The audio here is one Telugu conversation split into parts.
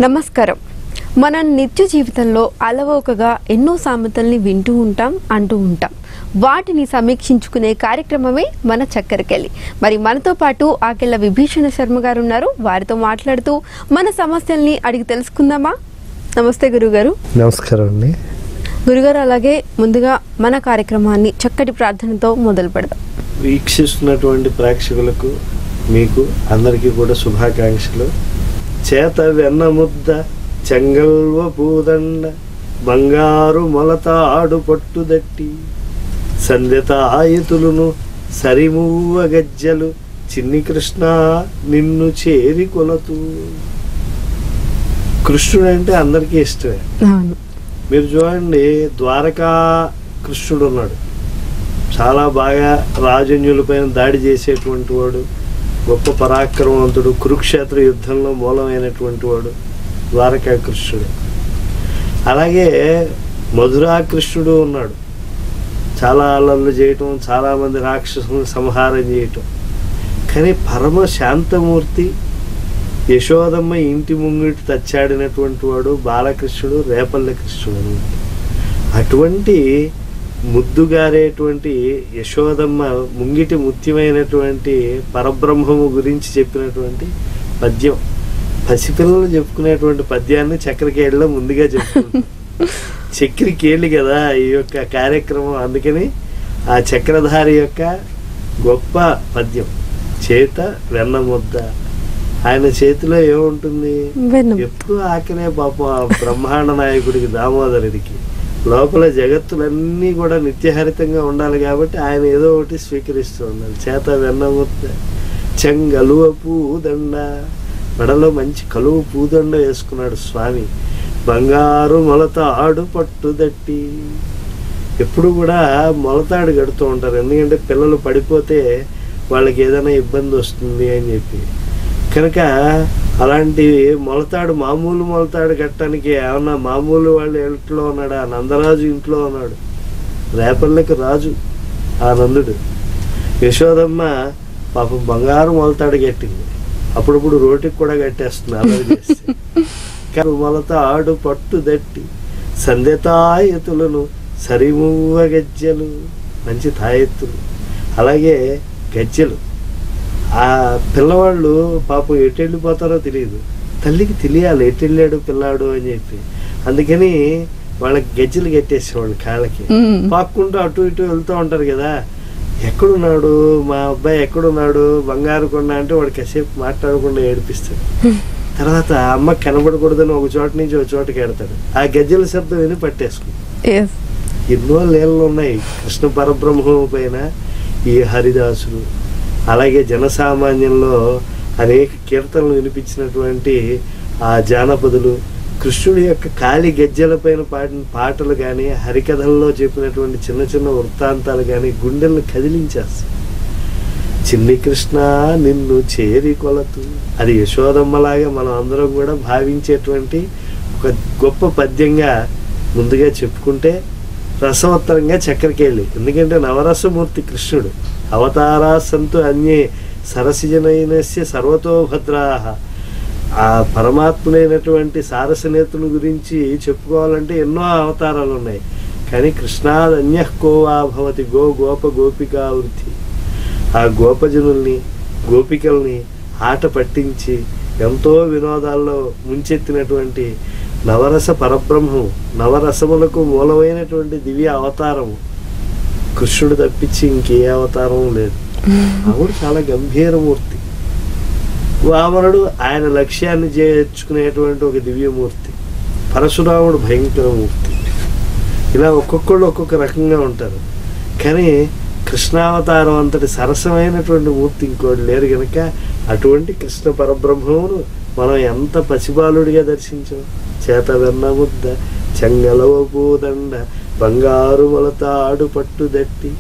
నమస్కారం. మనం నిత్య జీవితంలో అలవోకగా ఎన్నో సామెతల్ని వింటూ ఉంటాం, అంటూ ఉంటాం. వాటిని సమీక్షించుకునే కార్యక్రమమే మన చక్కరకెళ్ళి. మరి మనతో పాటు ఆకెళ్ళ విభీషణ శర్మ గారు ఉన్నారు. వారితో మాట్లాడుతూ మన సమస్యల్ని అడిగి తెలుసుకుందామా? నమస్తే గురుగారు. నమస్కారం అండి. గురుగారు, అలాగే ముందుగా మన కార్యక్రమాన్ని చక్కటి ప్రార్థనతో మొదలు పెడదాం. వీక్షిస్తున్నటువంటి ప్రేక్షకులకు మీకు అందరికీ కూడా శుభాకాంక్షలు. చేత వెన్న ముద్ద, చెంగల్వ పూదండ, బంగారు మొలతాడు పట్టుదట్టి, సంధ్యత ఆయుతులను సరిమువ్వ గజ్జలు, చిన్ని కృష్ణ నిన్ను చేరి కొలతూ. కృష్ణుడు అంటే అందరికీ ఇష్టమే. మీరు చూడండి, ద్వారకా కృష్ణుడు ఉన్నాడు. చాలా బాగా రాజన్యులపైన దాడి చేసేటువంటి వాడు, గొప్ప పరాక్రమవంతుడు, కురుక్షేత్ర యుద్ధంలో మూలమైనటువంటి వాడు ద్వారకా కృష్ణుడు. అలాగే మధురా కృష్ణుడు ఉన్నాడు. చాలా అల్లర్లు చేయటం, చాలామంది రాక్షసులను సంహారం చేయటం. కానీ పరమ శాంతమూర్తి, యశోదమ్మ ఇంటి ముంగిటి తచ్చాడినటువంటి వాడు బాలకృష్ణుడు, రేపల్లె కృష్ణుడు అనమాట. అటువంటి ముద్దుగారేటువంటి యశోదమ్మ ముంగిటి ముత్యమైనటువంటి పరబ్రహ్మము గురించి చెప్పినటువంటి పద్యం, పసిపిల్లలు చెప్పుకునేటువంటి పద్యాన్ని చక్రకేళ్ళలో ముందుగా చెప్పుకుంటాం. చక్రికేళ్ళు కదా ఈ యొక్క కార్యక్రమం. అందుకని ఆ చక్రధారి యొక్క గొప్ప పద్యం, చేత వెన్న ముద్ద. ఆయన చేతిలో ఏముంటుంది? ఎప్పుడు ఆకలే పాపం బ్రహ్మాండ నాయకుడికి, దామోదరుడికి. లోపల జగత్తులన్నీ కూడా నిత్యహరితంగా ఉండాలి కాబట్టి ఆయన ఏదో ఒకటి స్వీకరిస్తూ ఉండాలి. చేత వెన్న ముద్ద, చెంగలువ పూదండ, మెడలో మంచి కలువ పూదండ వేసుకున్నాడు స్వామి. బంగారు మొలతాడు పట్టుదట్టి. ఎప్పుడు కూడా మొలతాడు కడుతూ ఉంటారు, ఎందుకంటే పిల్లలు పడిపోతే వాళ్ళకి ఏదైనా ఇబ్బంది వస్తుంది అని చెప్పి. కనుక అలాంటి మొలతాడు, మామూలు మొలతాడు కట్టడానికి ఏమన్నా మామూలు వాళ్ళు ఇంట్లో ఉన్నాడు? ఆ నందరాజు ఇంట్లో ఉన్నాడు, రేపల్లెకి రాజు ఆ నందుడు. యశోదమ్మ పాపం బంగారు మొలతాడు కట్టింది, అప్పుడప్పుడు రోటికి కూడా కట్టేస్తుంది అలా చేస్తే. మొలతాడు పట్టుదట్టి, సంధ్యతాయతులను సరిమువ్వ గజ్జలు, మంచి తాయెత్తులు, అలాగే గజ్జలు. ఆ పిల్లవాళ్ళు పాపం ఎటు వెళ్ళిపోతారో తెలియదు, తల్లికి తెలియాలి ఎటు వెళ్ళాడు పిల్లాడు అని చెప్పి. అందుకని వాళ్ళకి గజ్జలు కట్టేసేవాళ్ళు కాళ్ళకి. పాక్కుంటూ అటు ఇటు వెళ్తూ ఉంటారు కదా, ఎక్కడున్నాడు మా అబ్బాయి, ఎక్కడున్నాడు బంగారు కొండ అంటే వాడు కాసేపు మాట్లాడకుండా ఏడిపిస్తాడు. తర్వాత అమ్మ కనబడకూడదని ఒక చోట నుంచి ఒక చోటకి వెడతాడు. ఆ గజ్జల శబ్దం విని పట్టేసుకుంటాడు. ఎన్నో లీలలు ఉన్నాయి కృష్ణ పరబ్రహ్మం పైన ఈ హరిదాసులు. అలాగే జనసామాన్యంలో అనేక కీర్తనలు వినిపించినటువంటి ఆ జానపదులు, కృష్ణుడి యొక్క కాలి గజ్జల పైన పాడిన పాటలు కానీ, హరికథల్లో చెప్పినటువంటి చిన్న చిన్న వృత్తాంతాలు కానీ గుండెలను కదిలించేస్తాయి. చిన్ని కృష్ణ నిన్ను చేరి కొలతు, అది యశోదమ్మలాగా మనం అందరం కూడా భావించేటువంటి ఒక గొప్ప పద్యంగా ముందుగా చెప్పుకుంటే రసవత్తరంగా చక్రకేళి. ఎందుకంటే నవరసమూర్తి కృష్ణుడు. అవతారా సంతు అన్యే సరసిజనైనస్య సర్వతో భద్రాహ. ఆ పరమాత్ముడైనటువంటి సారసనేతుని గురించి చెప్పుకోవాలంటే ఎన్నో అవతారాలు ఉన్నాయి. కానీ కృష్ణాదన్య కోవా భవతి గో గోప గోపికా వృత్తి. ఆ గోపజనుల్ని, గోపికల్ని ఆట పట్టించి ఎంతో వినోదాల్లో ముంచెత్తినటువంటి నవరస పరబ్రహ్మం, నవరసములకు మూలమైనటువంటి దివ్య అవతారము కృష్ణుడు తప్పించి ఇంకే అవతారం లేదు. ఆవిడ చాలా గంభీరమూర్తి. వామనుడు ఆయన లక్ష్యాన్ని చేర్చుకునేటువంటి ఒక దివ్యమూర్తి. పరశురాముడు భయంకరమూర్తి. ఇలా ఒక్కొక్కళ్ళు ఒక్కొక్క రకంగా ఉంటారు. కానీ కృష్ణావతారం అంతటి సరసమైనటువంటి మూర్తి ఇంకోటి లేరు కనుక అటువంటి కృష్ణ పరబ్రహ్మమును మనం ఎంత పసిబాలుడిగా దర్శించాం. చేత వెన్న ముద్ద, చెంగలవ పూదండ, బంగారు మొలతాడు పట్టుదట్టి,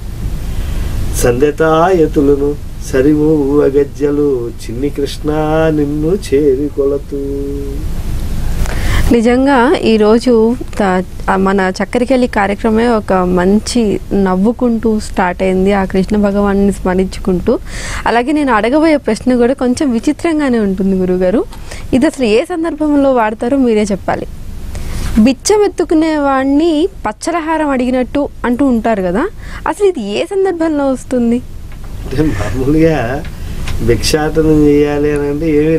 సంధ్యతాయతులను సరిమువ్వ గజ్జలు, చిన్ని కృష్ణ నిన్ను చేరి కొలతూ. నిజంగా ఈరోజు మన చక్కెరకెళ్ళి కార్యక్రమే ఒక మంచి నవ్వుకుంటూ స్టార్ట్ అయింది, ఆ కృష్ణ భగవాన్ని స్మరించుకుంటూ. అలాగే నేను అడగబోయే ప్రశ్న కూడా కొంచెం విచిత్రంగానే ఉంటుంది గురుగారు. ఇది అసలు ఏ సందర్భంలో వాడతారో మీరే చెప్పాలి. బిచ్చమెత్తుకునే వాడిని పచ్చలహారం అడిగినట్టు అంటూ ఉంటారు కదా, అసలు ఇది ఏ సందర్భంలో వస్తుంది? అంటే మామూలుగా భిక్షాటనం చేయాలి అని అంటే ఏమీ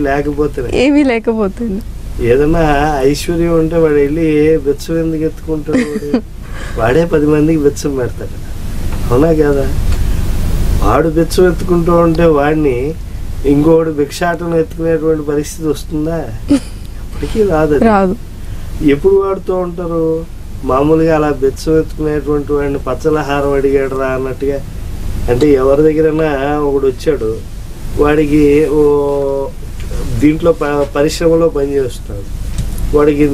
లేకపోతుంది. ఏదన్నా ఐశ్వర్యం ఉంటే వాడు వెళ్ళి బెచ్చం ఎందుకు ఎత్తుకుంటాడు? వాడే 10 మందికి బెచ్చం పెడతాడు, అవునా కదా? వాడు బెచ్చం ఎత్తుకుంటూ ఉంటే వాడిని ఇంకోడు భిక్షాటనం ఎత్తుకునేటువంటి పరిస్థితి వస్తుందా? ఎప్పటికీ రాదు. ఎప్పుడు వాడుతూ ఉంటారు? మామూలుగా అలా బెచ్చం ఎత్తుకునేటువంటి వాడిని పచ్చలహారం అడిగాడు రా అన్నట్టుగా. అంటే ఎవరి దగ్గరైనా ఒకడు వచ్చాడు, వాడికి దీంట్లో పరిశ్రమలో పనిచేస్తున్నాడు, వాడికి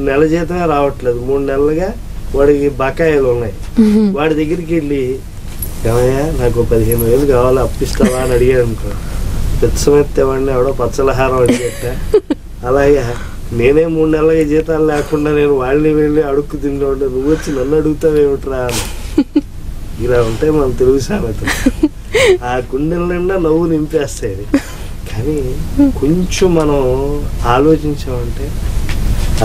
నెల జీతమే రావట్లేదు, 3 నెలలుగా వాడికి బకాయిలు ఉన్నాయి. వాడి దగ్గరికి వెళ్ళి ఏమయ్యా నాకు 15,000 కావాలి అప్పిస్తావా అని అడిగాడు అనుకో, బెచ్చమెత్తేవాడిని ఎవడో పచ్చలహారం అడిగేట. అలాగే నేనే 3 నెలలుగా జీతాలు లేకుండా నేను వాళ్ళని వెళ్ళి అడుక్కు తింటుంటే నువ్వు వచ్చి నన్ను అడుగుతావేమిట్రా అని. ఇలా ఉంటే మన తెలుగు సామెత. ఆ గుండెల నిండా నవ్వు నింపేస్తాయి. కానీ కొంచెం మనం ఆలోచించామంటే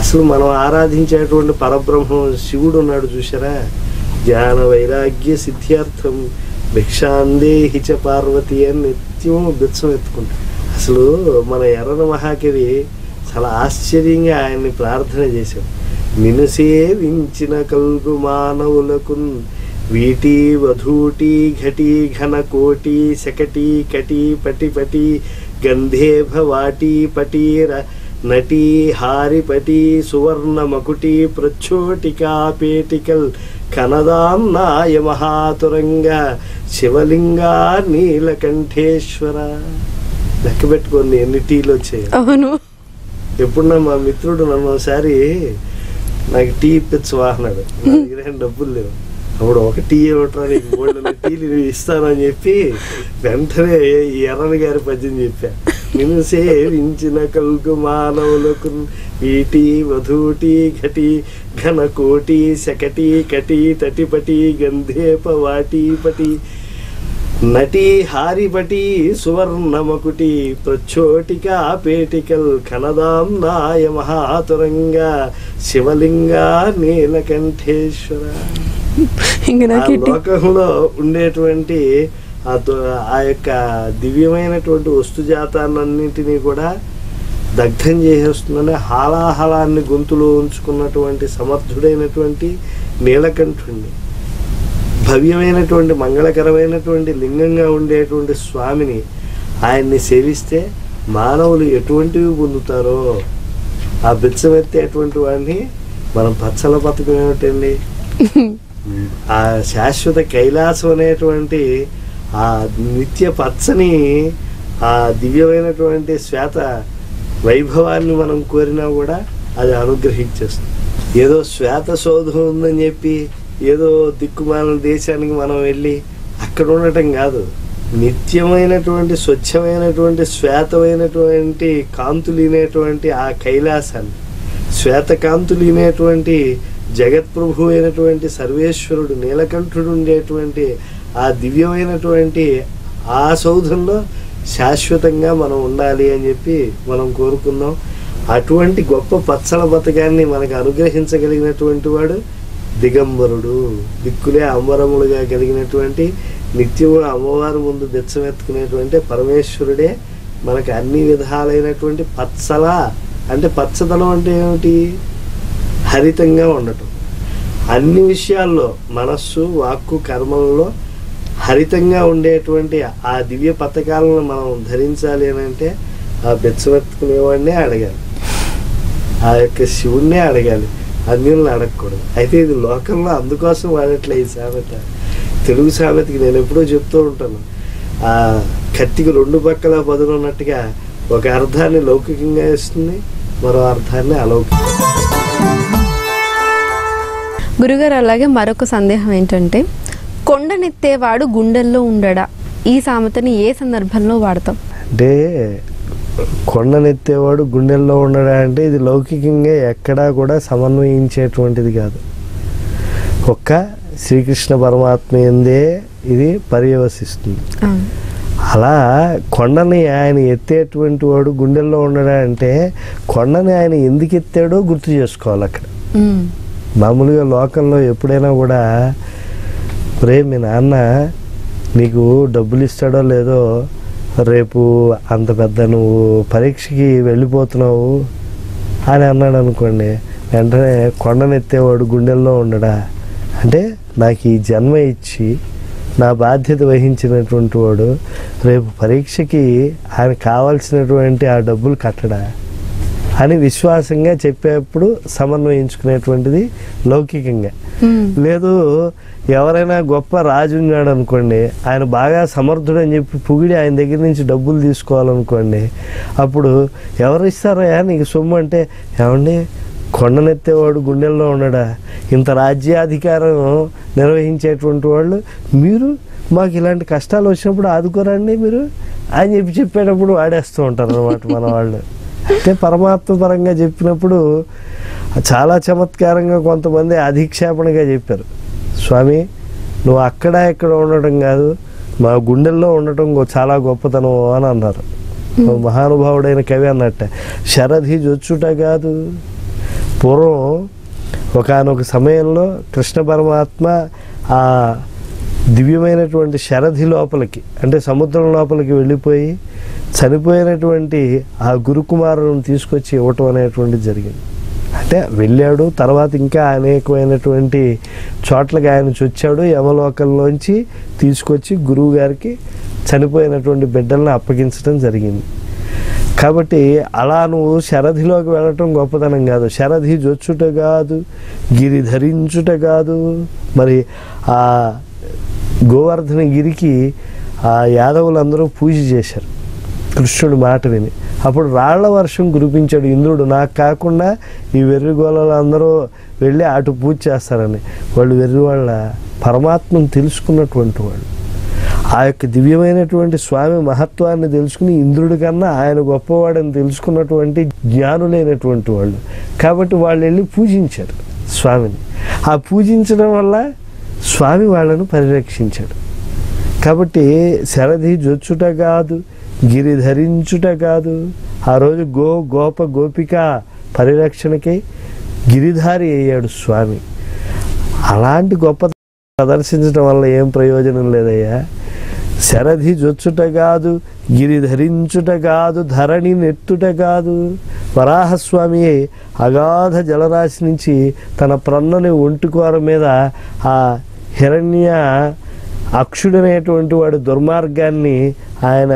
అసలు మనం ఆరాధించేటువంటి పరబ్రహ్మం శివుడు ఉన్నాడు చూసారా, జ్ఞాన వైరాగ్య సిద్ధ్యార్థం భిక్షాందేహి చ పార్వతి అని నిత్యం బిచ్చం ఎత్తుకుంటాం. అసలు మన ఎర్రన మహాకవి చాలా ఆశ్చర్యంగా ఆయన్ని ప్రార్థన చేశాం. నిన్ను సేవించిన కల్గు మానవులకు వీటి వధూటి ఘటి ఘన కోటి శకటి కటి పటి పటి గంధేభ వాటి పటీర నటీ హారిపటి సువర్ణ మకుటి ప్రచ్చోటికా పేటికల్ కనదాంనాయ మహాతురంగ శివలింగా నీలకంఠేశ్వర. లెక్క పెట్టుకోండి ఎన్ని టీలు వచ్చాయి. అవును. ఎప్పుడున్నా మా మిత్రుడు నన్ను ఒకసారి నాకు టీ ఇప్పించు వాహనాడు, నా దగ్గర డబ్బులు లేవు. అప్పుడు ఒక టీ ఇవ్వటం నీకు 3 టీలు ఇస్తానని చెప్పి వెంటనే ఈ ఎర్రని గారి పద్యం చెప్పా. నిన్ను సేవించిన కల్గు మానవులకు వీటి వధూటి ఘటి ఘన కోటి శకటి కటి తటిపటి గంధేప వాటి పటి నటి హారిపటి సువర్ణమకుటి ప్రచ్చోటికా పేటికల్ కనదాం నాయ మహాతురంగ శివలింగా నీలకంఠేశ్వర. లోకంలో ఉండేటువంటి ఆ యొక్క దివ్యమైనటువంటి వస్తుజాతాన్నింటినీ కూడా దగ్ధం చేసేస్తుందని హాలాహలాన్ని గొంతులో ఉంచుకున్నటువంటి సమర్థుడైనటువంటి నీలకంఠుణ్ణి, భవ్యమైనటువంటి మంగళకరమైనటువంటి లింగంగా ఉండేటువంటి స్వామిని ఆయన్ని సేవిస్తే మానవులు ఎటువంటివి పొందుతారో ఆ బిచ్చమెత్తేటువంటి వాడిని మనం పచ్చల బతుకం ఏమిటండి, ఆ శాశ్వత కైలాసం అనేటువంటి ఆ నిత్య పచ్చని ఆ దివ్యమైనటువంటి శ్వేత వైభవాన్ని మనం కోరినా కూడా అది అనుగ్రహించేస్తుంది. ఏదో శ్వేత శోధం ఉందని చెప్పి ఏదో దిక్కుమాలిన దేశానికి మనం వెళ్ళి అక్కడ ఉండటం కాదు, నిత్యమైనటువంటి స్వచ్ఛమైనటువంటి శ్వేతమైనటువంటి కాంతులీనేటువంటి ఆ కైలాసాన్ని, శ్వేతకాంతులీనేటువంటి జగత్ప్రభు అయినటువంటి సర్వేశ్వరుడు నీలకంఠుడు ఉండేటువంటి ఆ దివ్యమైనటువంటి ఆ సౌధంలో శాశ్వతంగా మనం ఉండాలి అని చెప్పి మనం కోరుకుందాం. అటువంటి గొప్ప పచ్చల బతకాన్ని మనకు అనుగ్రహించగలిగినటువంటి వాడు దిగంబరుడు, దిక్కులే అంబరములుగా కలిగినటువంటి నిత్యము అమ్మవారి ముందు బెచ్చమెత్తుకునేటువంటి పరమేశ్వరుడే మనకు అన్ని విధాలైనటువంటి పచ్చల అంటే పచ్చదనం అంటే ఏమిటి, హరితంగా ఉండటం. అన్ని విషయాల్లో మనస్సు వాక్కు కర్మలలో హరితంగా ఉండేటువంటి ఆ దివ్య పథకాలను మనం ధరించాలి అని అంటే ఆ బెచ్చమెత్తుకునేవాడినే అడగాలి, ఆ యొక్క శివుణ్ణే అడగాలి, అన్యుల్ని అడగకూడదు. అయితే ఇది లోకంలో అందుకోసం వాడట్లే ఈ సామెత. తెలుగు సామెతకి నేను ఎప్పుడూ చెప్తూ ఉంటాను, ఆ కత్తికి 2 పక్కల బదులున్నట్టుగా ఒక అర్థాన్ని లౌకికంగా ఇస్తుంది, మరో అర్థాన్ని అలౌకికంగా. గురుగారు అలాగే మరొక సందేహం ఏంటంటే, కొండనెత్తేవాడు గుండెల్లో ఉండడా, ఈ సామెతని ఏ సందర్భంలో వాడతాం? అంటే కొండనెత్తేవాడు గుండెల్లో ఉండడా అంటే ఇది లౌకికంగా ఎక్కడా కూడా సమన్వయించేటువంటిది కాదు. ఒక్క శ్రీకృష్ణ పరమాత్మ ఎందే ఇది పర్యవసిస్తుంది. అలా కొండని ఆయన ఎత్తేటువంటి వాడు గుండెల్లో ఉండడా అంటే కొండని ఆయన ఎందుకు ఎత్తాడో గుర్తు చేసుకోవాలి. అక్కడ మామూలుగా లోకంలో ఎప్పుడైనా కూడా మీ నాన్న నీకు డబ్బులు ఇస్తాడో లేదో, రేపు అంత పెద్ద నువ్వు పరీక్షకి వెళ్ళిపోతున్నావు అని అన్నాడు అనుకోండి, వెంటనే కొండనెత్తేవాడు గుండెల్లో ఉండడా అంటే నాకు ఈ జన్మ ఇచ్చి నా బాధ్యత వహించినటువంటి వాడు రేపు పరీక్షకి ఆయన కావాల్సినటువంటి ఆ డబ్బులు కట్టడా అని విశ్వాసంగా చెప్పేప్పుడు సమన్వయించుకునేటువంటిది లౌకికంగా. లేదు ఎవరైనా గొప్ప రాజు ఉన్నాడు అనుకోండి, ఆయన బాగా సమర్థుడు అని చెప్పి పొగిడి ఆయన దగ్గర నుంచి డబ్బులు తీసుకోవాలనుకోండి, అప్పుడు ఎవరు ఇస్తారయ్యా నీకు సొమ్ము అంటే, ఏమండి కొండనెత్తేవాడు గుండెల్లో ఉండడా, ఇంత రాజ్యాధికారం నిర్వహించేటువంటి వాళ్ళు మీరు మాకు ఇలాంటి కష్టాలు వచ్చినప్పుడు ఆదుకోరండి మీరు అని చెప్పేటప్పుడు వాడేస్తూ ఉంటారు అన్నమాట మన వాళ్ళు. అంటే పరమాత్మ పరంగా చెప్పినప్పుడు చాలా చమత్కారంగా కొంతమంది అధిక్షేపణగా చెప్పారు, స్వామి నువ్వు అక్కడ ఇక్కడ ఉండటం కాదు, మా గుండెల్లో ఉండటం చాలా గొప్పతనం అని అన్నారు. మహానుభావుడైన కవి అన్నట్టే, శరధి జొచ్చుట కాదు. పూర్వం ఒకానొక సమయంలో కృష్ణ పరమాత్మ ఆ దివ్యమైనటువంటి శరధి లోపలికి అంటే సముద్రం లోపలికి వెళ్ళిపోయి చనిపోయినటువంటి ఆ గురుకుమారులను తీసుకొచ్చి ఇవ్వటం అనేటువంటిది జరిగింది. అంటే వెళ్ళాడు, తర్వాత ఇంకా అనేకమైనటువంటి చోట్లకి ఆయన చొచ్చాడు, యమలోకంలోంచి తీసుకొచ్చి గురువు గారికి చనిపోయినటువంటి బిడ్డలను అప్పగించడం జరిగింది. కాబట్టి అలా నువ్వు శరధిలోకి వెళ్ళటం గొప్పతనం కాదు, శరధి జొచ్చుట కాదు, గిరి ధరించుట కాదు. మరి ఆ గోవర్ధన గిరికి ఆ యాదవులందరూ పూజ చేశారు కృష్ణుడి మాట విని. అప్పుడు రాళ్ల వర్షం కురిపించాడు ఇంద్రుడు, నాకు కాకుండా ఈ వెర్రిగోళలు అందరూ వెళ్ళి అటు పూజ చేస్తారని. వాళ్ళు వెర్రి వాళ్ళ పరమాత్మను తెలుసుకున్నటువంటి వాళ్ళు, ఆ యొక్క దివ్యమైనటువంటి స్వామి మహత్వాన్ని తెలుసుకుని ఇంద్రుడి కన్నా ఆయన గొప్పవాడని తెలుసుకున్నటువంటి జ్ఞానులైనటువంటి వాళ్ళు. కాబట్టి వాళ్ళు వెళ్ళి పూజించారు స్వామిని. ఆ పూజించడం వల్ల స్వామి వాళ్ళను పరిరక్షించాడు. కాబట్టి శరధి జొచ్చుట కాదు, గిరి ధరించుట కాదు. ఆ రోజు గోప గోపిక పరిరక్షణకై గిరిధారి అయ్యాడు స్వామి. అలాంటి గొప్ప ప్రదర్శించడం వల్ల ఏం ప్రయోజనం లేదయ్యా. శరధి జొచ్చుట కాదు, గిరి ధరించుట కాదు, ధరణి నెత్తుట కాదు. వరాహస్వామి అగాధ జలరాశి నుంచి తన ప్రన్నని ఒంటికోర మీద ఆ హిరణ్య అక్షుడనేటువంటి వాడి దుర్మార్గాన్ని ఆయన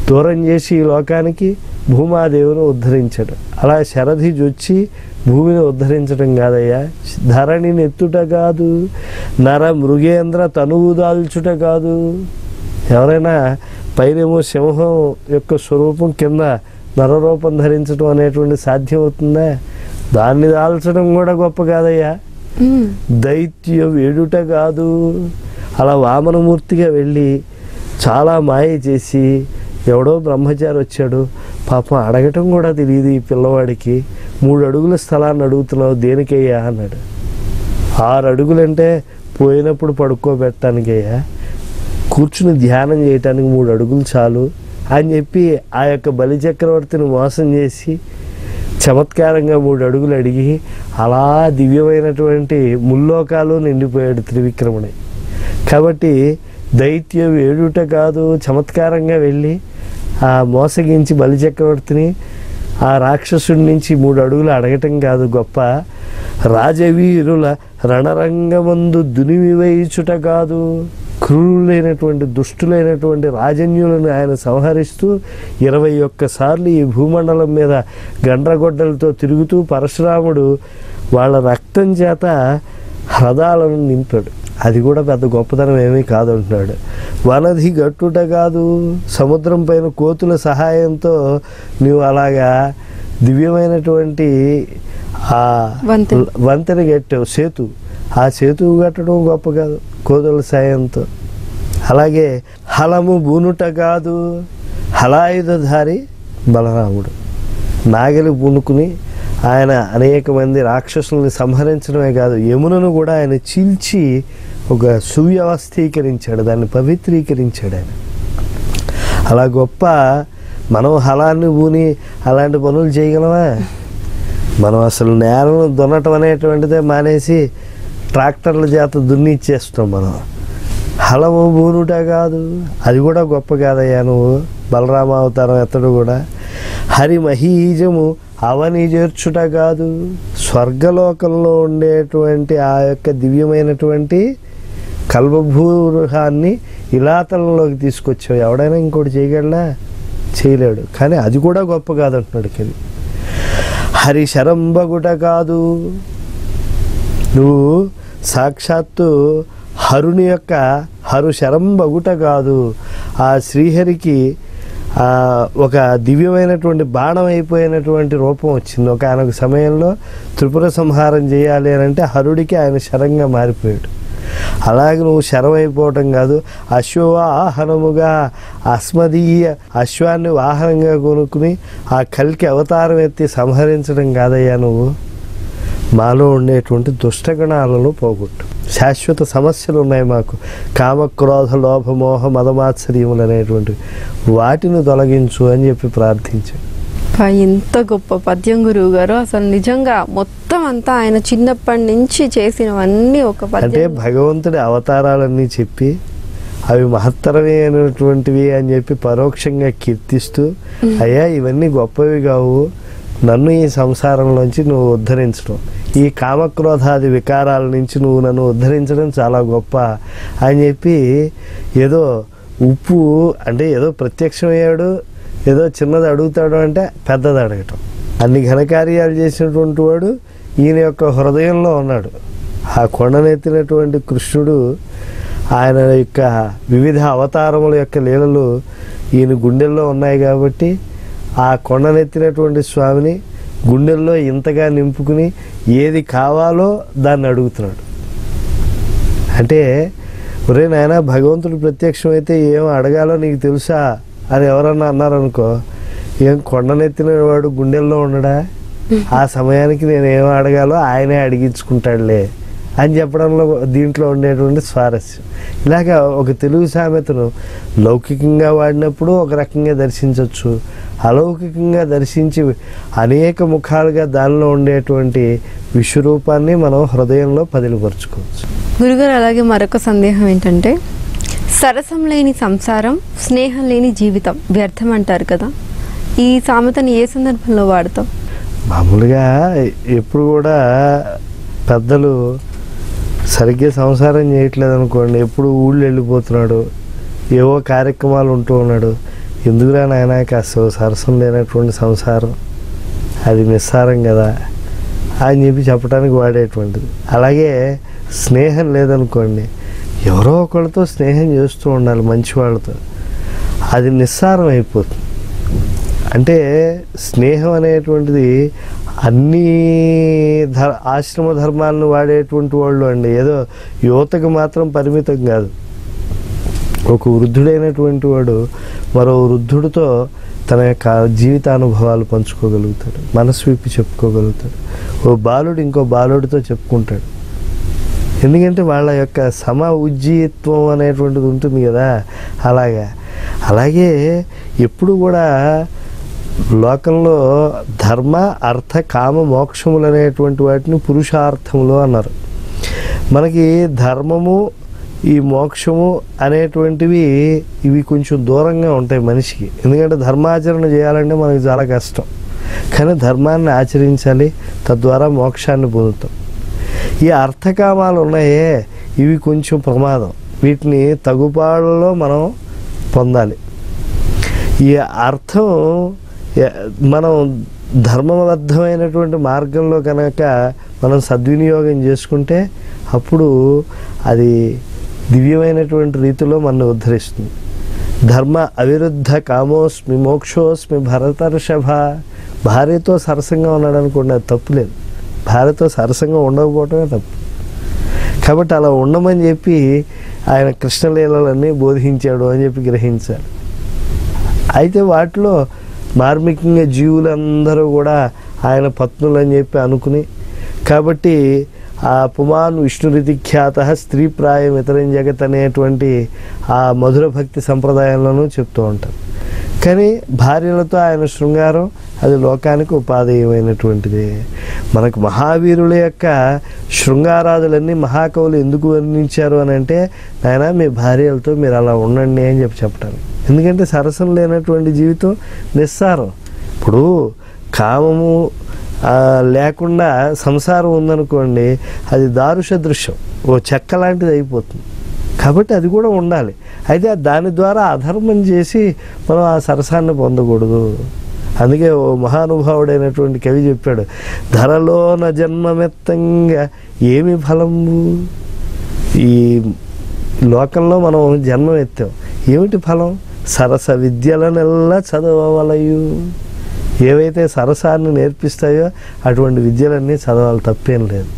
దూరం చేసి ఈ లోకానికి భూమాదేవిని ఉద్ధరించాడు. అలా శరధి జొచ్చి భూమిని ఉద్ధరించడం కాదయ్యా, ధరణిని ఎత్తుట కాదు, నర మృగేంద్ర తనువు దాల్చుట కాదు. ఎవరైనా పైనేమో సింహం యొక్క స్వరూపం కింద నరరూపం ధరించడం అనేటువంటి సాధ్యం అవుతుందా? దాన్ని దాల్చడం కూడా గొప్ప కాదయ్యా. దైత్య వేడుట కాదు. అలా వామనమూర్తిగా వెళ్ళి చాలా మాయ చేసి ఎవడో బ్రహ్మచారి వచ్చాడు, పాపం అడగటం కూడా తెలియదు ఈ పిల్లవాడికి, 3 అడుగుల స్థలాన్ని అడుగుతున్నావు దేనికయ్యా అన్నాడు. 6 అడుగులంటే పోయినప్పుడు పడుకోబెట్టడానికయ్యా, కూర్చుని ధ్యానం చేయటానికి 3 అడుగులు చాలు అని చెప్పి ఆ యొక్క బలిచక్రవర్తిని మోసం చేసి చమత్కారంగా 3 అడుగులు అడిగి అలా దివ్యమైనటువంటి ముల్లోకాలు నిండిపోయాడు త్రివిక్రముని. కాబట్టి దైత్య వేడుట కాదు, చమత్కారంగా వెళ్ళి ఆ మోసగించి బలిచక్రవర్తిని ఆ రాక్షసుడి నుంచి 3 అడుగులు అడగటం కాదు గొప్ప. రాజవీరుల రణరంగమందు దునివివేయుచుట కాదు. క్రూరులైనటువంటి దుష్టులైనటువంటి రాజన్యులను ఆయన సంహరిస్తూ 21 సార్లు ఈ భూమండలం మీద గండ్రగొడ్డలతో తిరుగుతూ పరశురాముడు వాళ్ళ రక్తం చేత హ్రదాలను నింపాడు. అది కూడా పెద్ద గొప్పతనం ఏమీ కాదంటున్నాడు. వనధి గట్టుట కాదు, సముద్రం పైన కోతుల సహాయంతో నువ్వు అలాగా దివ్యమైనటువంటి ఆ వంతెన కట్టావు, సేతు. ఆ సేతువు కట్టడం గొప్ప కాదు కోతుల సాయంతో. అలాగే హలము బూనుట కాదు, హలాయుధధారి బలరాముడు. నాగలి పూనుకుని ఆయన అనేక మంది రాక్షసుల్ని సంహరించడమే కాదు, యమునను కూడా ఆయన చీల్చి ఒక సువ్యవస్థీకరించాడు, దాన్ని పవిత్రీకరించాడు ఆయన. అలా గొప్ప మనం హలాన్ని పూని అలాంటి పనులు చేయగలమా? మనం అసలు నేలను దున్నటం అనేటువంటిదే మానేసి ట్రాక్టర్ల చేత దున్నిచ్చేస్తాం. మనం హలము బూనుట కాదు, అది కూడా గొప్ప కాదయ్యా. నువ్వు బలరామ అవతారం ఎత్తడు కూడా హరి మహీజము అవని చేర్చుట కాదు, స్వర్గలోకంలో ఉండేటువంటి ఆ యొక్క దివ్యమైనటువంటి కల్పభూహాన్ని ఇలాతలంలోకి తీసుకొచ్చావు. ఎవడైనా ఇంకోటి చేయగలడా? చేయలేడు. కానీ అది కూడా గొప్ప కాదంటున్నాడు కవి. హరి శరంబగుట కాదు, నువ్వు సాక్షాత్తు హరుని యొక్క హరు శరంబగుట కాదు. ఆ శ్రీహరికి ఒక దివ్యమైనటువంటి బాణం అయిపోయినటువంటి రూపం వచ్చింది. ఒక ఆయనకు సమయంలో త్రిపుర సంహారం చేయాలి అని అంటే హరుడికి ఆయన శరంగా మారిపోయాడు. అలాగే నువ్వు శరం అయిపోవటం కాదు, అశ్వవాహనముగా అస్మదీయ అశ్వాన్ని వాహనంగా కొనుక్కుని ఆ కల్కి అవతారం ఎత్తి సంహరించడం కాదయ్యా. నువ్వు మాలో ఉండేటువంటి దుష్టగణాలను పోగొట్టు. శాశ్వత సమస్యలు ఉన్నాయి మాకు, కామక్రోధ లోభమోహ మదమాత్సర్యములు అనేటువంటి వాటిని తొలగించు అని చెప్పి ప్రార్థించాడు. ఇంత గొప్ప పద్యం గురువు గారు. అసలు నిజంగా మొత్తం అంతా ఆయన చిన్నప్పటి నుంచి చేసినవన్నీ ఒక పద్యం. అంటే భగవంతుడి అవతారాలన్నీ చెప్పి అవి మహత్తరమైనటువంటివి అని చెప్పి పరోక్షంగా కీర్తిస్తూ, అయ్యా ఇవన్నీ గొప్పవి కావు, నన్ను ఈ సంసారంలోంచి నువ్వు ఉద్ధరించడం, ఈ కామక్రోధాది వికారాల నుంచి నువ్వు నన్ను ఉద్ధరించడం చాలా గొప్ప అని చెప్పి, ఏదో ఉప్పు అంటే ఏదో ప్రత్యక్షమయ్యాడు, ఏదో చిన్నది అడుగుతాడు అంటే పెద్దది అడగటం, అన్ని ఘనకార్యాలు చేసినటువంటి వాడు ఈయన యొక్క హృదయంలో ఉన్నాడు. ఆ కొండనెత్తినటువంటి కృష్ణుడు ఆయన యొక్క వివిధ అవతారముల యొక్క లీలలు ఈయన గుండెల్లో ఉన్నాయి కాబట్టి ఆ కొండనెత్తినటువంటి స్వామిని గుండెల్లో ఇంతగా నింపుకుని ఏది కావాలో దాన్ని అడుగుతున్నాడు. అంటే ఒరే నాయన, భగవంతుడు ప్రత్యక్షమైతే ఏం అడగాలో నీకు తెలుసా అని ఎవరన్నా అన్నారనుకో, ఏం కొండనెత్తిన వాడు గుండెల్లో ఉండడా, ఆ సమయానికి నేను ఏం అడగాలో ఆయనే అడిగించుకుంటాడులే అని చెప్పడంలో దీంట్లో ఉండేటువంటి స్వారస్యం. ఇలాగ ఒక తెలుగు సామెతను లౌకికంగా వాడినప్పుడు ఒక రకంగా దర్శించవచ్చు, అలౌకికంగా దర్శించి అనేక ముఖాలుగా దానిలో ఉండేటువంటి విశ్వరూపాన్ని మనం హృదయంలో పదిలిపరుచుకోవచ్చు. గురుగారు, అలాగే మరొక సందేహం ఏంటంటే, సరసం లేని సంసారం, స్నేహం లేని జీవితం వ్యర్థం అంటారు కదా, ఈ సామెతని ఏ సందర్భంలో వాడతాం? మామూలుగా ఎప్పుడు కూడా పెద్దలు సరిగ్గా సంసారం చేయట్లేదు అనుకోండి, ఎప్పుడు ఊళ్ళు వెళ్ళిపోతున్నాడు, ఏవో కార్యక్రమాలు ఉంటూ ఉన్నాడు, ఎందుకురా నాయన కాస్త సరసం లేనటువంటి సంసారం, అది నిస్సారం కదా అని చెప్పి చెప్పడానికి వాడేటువంటిది. అలాగే స్నేహం లేదనుకోండి, ఎవరో ఒకళ్ళతో స్నేహం చేస్తూ ఉండాలి, మంచి వాళ్ళతో, అది నిస్సారం అయిపోతుంది. అంటే స్నేహం అనేటువంటిది అన్ని ఆశ్రమ ధర్మాలను వాడేటువంటి వాళ్ళు అండి, ఏదో యువతకు మాత్రం పరిమితం కాదు. ఒక వృద్ధుడైనటువంటి వాడు మరో వృద్ధుడితో తన యొక్క జీవితానుభవాలు పంచుకోగలుగుతాడు, మనసు విప్పి చెప్పుకోగలుగుతాడు. ఓ బాలుడు ఇంకో బాలుడితో చెప్పుకుంటాడు, ఎందుకంటే వాళ్ళ యొక్క ఉజ్జీయత్వం అనేటువంటిది ఉంటుంది కదా. అలాగే ఎప్పుడు కూడా లోకంలో ధర్మ అర్థ కామ మోక్షములు అనేటువంటి వాటిని పురుషార్థములు అన్నారు. మనకి ధర్మము ఈ మోక్షము అనేటువంటివి ఇవి కొంచెం దూరంగా ఉంటాయి మనిషికి, ఎందుకంటే ధర్మాచరణ చేయాలంటే మనకి చాలా కష్టం, కానీ ధర్మాన్ని ఆచరించాలి, తద్వారా మోక్షాన్ని పొందుతాం. ఈ అర్థకామాలు ఉన్నాయే, ఇవి కొంచెం ప్రమాదం, వీటిని తగుపాళ్ళలో మనం పొందాలి. ఈ అర్థం మనం ధర్మబద్ధమైనటువంటి మార్గంలో కనుక మనం సద్వినియోగం చేసుకుంటే అప్పుడు అది దివ్యమైనటువంటి రీతిలో మనల్ని ఉద్ధరిస్తుంది. ధర్మ అవిరుద్ధ కామోస్మి మోక్షోస్మి భరతర్షభ. భార్యతో సరసంగా ఉన్నాడు అనుకోండి, అది తప్పులేదు, భార్యతో సరసంగా ఉండకపోవటమే తప్పు. కాబట్టి అలా ఉండమని చెప్పి ఆయన కృష్ణలీలలన్నీ బోధించాడు అని చెప్పి గ్రహించాలి. అయితే వాటిలో మార్మికంగా జీవులందరూ కూడా ఆయన పత్నులు అని చెప్పి అనుకుని, కాబట్టి ఆ పుమాన్ విష్ణురితి ఖ్యాత స్త్రీప్రాయం ఇతరం జగత్ అనేటువంటి ఆ మధుర భక్తి సంప్రదాయంలోనూ చెప్తూ ఉంటారు. కానీ భార్యలతో ఆయన శృంగారం అది లోకానికి ఉపాధేయమైనటువంటిది. మనకు మహావీరుల యొక్క శృంగారాదులన్నీ మహాకవులు ఎందుకు వర్ణించారు అని అంటే, నాయన మీ భార్యలతో మీరు అలా ఉండండి అని చెప్పటం. ఎందుకంటే సరసం లేనటువంటి జీవితం నిస్సారం. ఇప్పుడు కామము లేకుండా సంసారం ఉందనుకోండి, అది దారు సదృశ్యం, ఓ చెక్క లాంటిది అయిపోతుంది. కాబట్టి అది కూడా ఉండాలి. అయితే దాని ద్వారా అధర్మం చేసి మనం ఆ సరసాన్ని పొందకూడదు. అందుకే ఓ మహానుభావుడైనటువంటి కవి చెప్పాడు, ధరలోన జన్మమెత్తంగా ఏమి ఫలము. ఈ లోకంలో మనం జన్మం ఎత్తాం, ఏమిటి ఫలం? సరస విద్యలనెల్లా చదవవలయు. ఏవైతే సరసాన్ని నేర్పిస్తాయో అటువంటి విద్యలన్నీ చదవాలి, తప్పేం లేదు.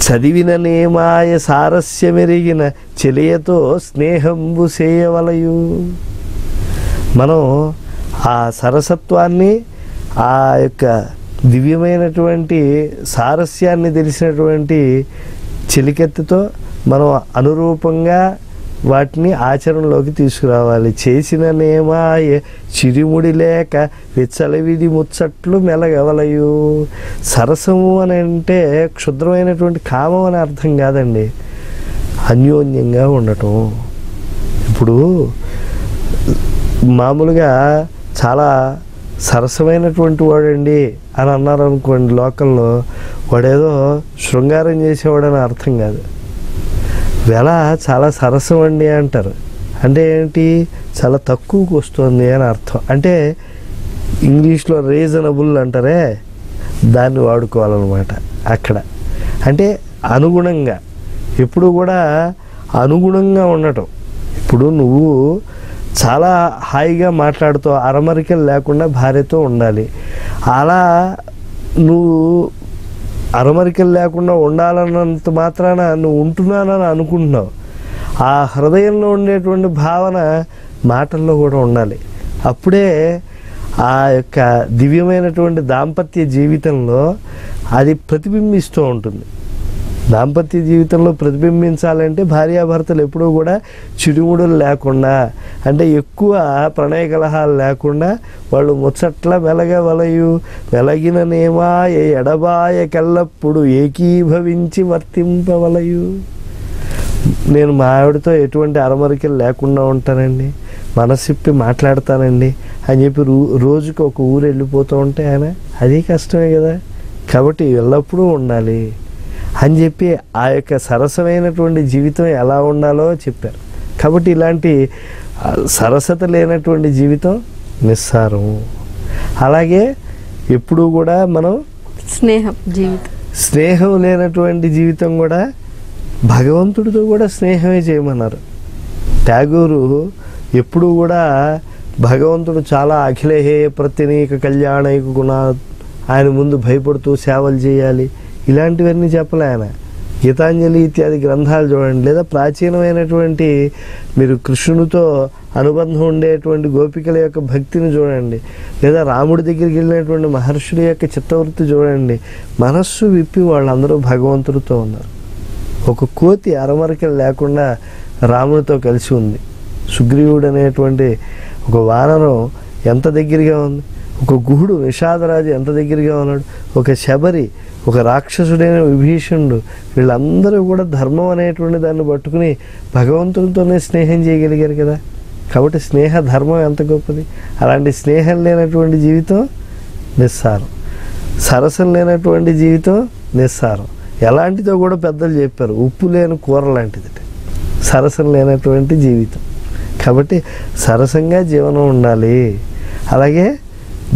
చదివిన నేమాయ సారస్యమెరిగిన చెలియతో స్నేహంబు చేయవలయు. మనం ఆ సరసత్వాన్ని, ఆ యొక్క దివ్యమైనటువంటి సారస్యాన్ని తెలిసినటువంటి చెలికెత్తుతో మనం అనురూపంగా వాటిని ఆచరణలోకి తీసుకురావాలి. చేసిన నేమాయ చిరిముడి లేక విచ్చలవిడి ముచ్చట్లు మెలగవలయు. సరసము అని అంటే క్షుద్రమైనటువంటి కామం అని అర్థం కాదండి, అన్యోన్యంగా ఉండటం. ఇప్పుడు మామూలుగా చాలా సరసమైనటువంటి వాడండి అని అన్నారు అనుకోండి, లోకంలో వాడేదో శృంగారం చేసేవాడని అర్థం కాదు. వెల చాలా సరసం అండి అంటారు, అంటే ఏంటి? చాలా తక్కువకు వస్తుంది అని అర్థం. అంటే ఇంగ్లీష్లో రీజనబుల్ అంటారే, దాన్ని వాడుకోవాలన్నమాట అక్కడ. అంటే అనుగుణంగా, ఎప్పుడు కూడా అనుగుణంగా ఉండటం. ఇప్పుడు నువ్వు చాలా హాయిగా మాట్లాడుతూ అరమరికలు లేకుండా భార్యతో ఉండాలి. అలా నువ్వు అరమరికలు లేకుండా ఉండాలన్నంత మాత్రాన నువ్వు ఉంటున్నానని అనుకుంటున్నావు. ఆ హృదయంలో ఉండేటువంటి భావన మాటల్లో కూడా ఉండాలి. అప్పుడే ఆ యొక్క దివ్యమైనటువంటి దాంపత్య జీవితంలో అది ప్రతిబింబిస్తూ ఉంటుంది. దాంపత్య జీవితంలో ప్రతిబింబించాలంటే భార్యాభర్తలు ఎప్పుడూ కూడా చిరుముడులు లేకుండా, అంటే ఎక్కువ ప్రణయ కలహాలు లేకుండా వాళ్ళు ముచ్చట్ల వెలగవలయు. వెలగిన నేమాయ ఎడబాయకెల్లప్పుడు ఏకీభవించి వర్తింపవలయు. నేను మా ఆవిడతో ఎటువంటి అరమరికలు లేకుండా ఉంటానండి, మనసిప్పి మాట్లాడతానండి అని చెప్పి రోజుకి ఒక ఊరు వెళ్ళిపోతూ ఉంటే ఆయన అది కష్టమే కదా. కాబట్టి ఎల్లప్పుడూ ఉండాలి అని చెప్పి ఆ యొక్క సరసమైనటువంటి జీవితం ఎలా ఉండాలో చెప్పారు. కాబట్టి ఇలాంటి సరసత లేనటువంటి జీవితం నిస్సారం. అలాగే ఎప్పుడూ కూడా మనం స్నేహం లేనటువంటి జీవితం కూడా భగవంతుడితో కూడా స్నేహమే చేయమన్నారు. ట్యాగూరు ఎప్పుడూ కూడా భగవంతుడు చాలా అఖిలహేయ ప్రత్యనీక కళ్యాణైక గుణ, ఆయన ముందు భయపడుతూ సేవలు చేయాలి, ఇలాంటివన్నీ చెప్పలే ఆయన. గీతాంజలి ఇత్యాది గ్రంథాలు చూడండి, లేదా ప్రాచీనమైనటువంటి మీరు కృష్ణునితో అనుబంధం ఉండేటువంటి గోపికల యొక్క భక్తిని చూడండి, లేదా రాముడి దగ్గరికి వెళ్ళినటువంటి మహర్షుల యొక్క చిత్తవృత్తి చూడండి. మనస్సు విప్పి వాళ్ళందరూ భగవంతుడితో ఉన్నారు. ఒక కోతి అరమరికలు లేకుండా రాముడితో కలిసి ఉంది. సుగ్రీవుడు అనేటువంటి ఒక వానరం ఎంత దగ్గరగా ఉంది, ఒక గుహుడు నిషాదరాజు ఎంత దగ్గరగా ఉన్నాడు, ఒక శబరి, ఒక రాక్షసుడైన విభీషణుడు, వీళ్ళందరూ కూడా ధర్మం అనేటువంటి దాన్ని పట్టుకుని భగవంతునితోనే స్నేహం చేయగలిగారు కదా. కాబట్టి స్నేహ ధర్మం ఎంత గొప్పది. అలాంటి స్నేహం లేనటువంటి జీవితం నిస్సారం, సరసం లేనటువంటి జీవితం నిస్సారం. ఎలాంటిదో కూడా పెద్దలు చెప్పారు, ఉప్పు లేని కూర లాంటిది సరసం లేనటువంటి జీవితం. కాబట్టి సరసంగా జీవనం ఉండాలి. అలాగే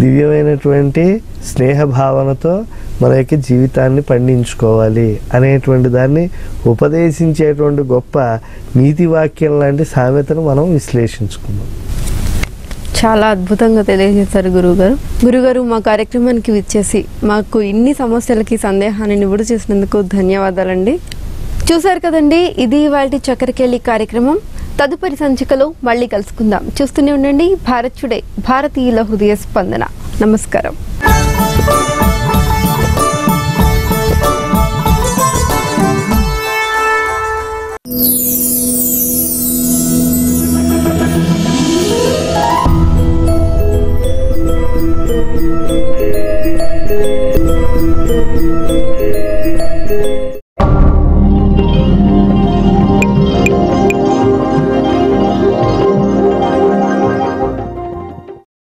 దివ్యమైనటువంటి స్నేహ భావనతో మన యొక్క జీవితాన్ని పండించుకోవాలి అనేటువంటి దాన్ని ఉపదేశించేటువంటి గొప్ప నీతి వాక్యం లాంటి సామెతను మనం విశ్లేషించుకుందాం. చాలా అద్భుతంగా తెలియజేశారు గురువుగారు. గురుగారు, మా కార్యక్రమానికి విచ్చేసి మాకు ఇన్ని సమస్యలకి సందేహాన్ని నివృత్తి చేసినందుకు ధన్యవాదాలండి. చూశారు కదండి, ఇది ఇవాల్టి చక్కెరకేళి కార్యక్రమం. తదుపరి సంచికలో మళ్ళీ కలుసుకుందాం. చూస్తూనే ఉండండి భారత్ టుడే, భారతీయుల హృదయ స్పందన. నమస్కారం.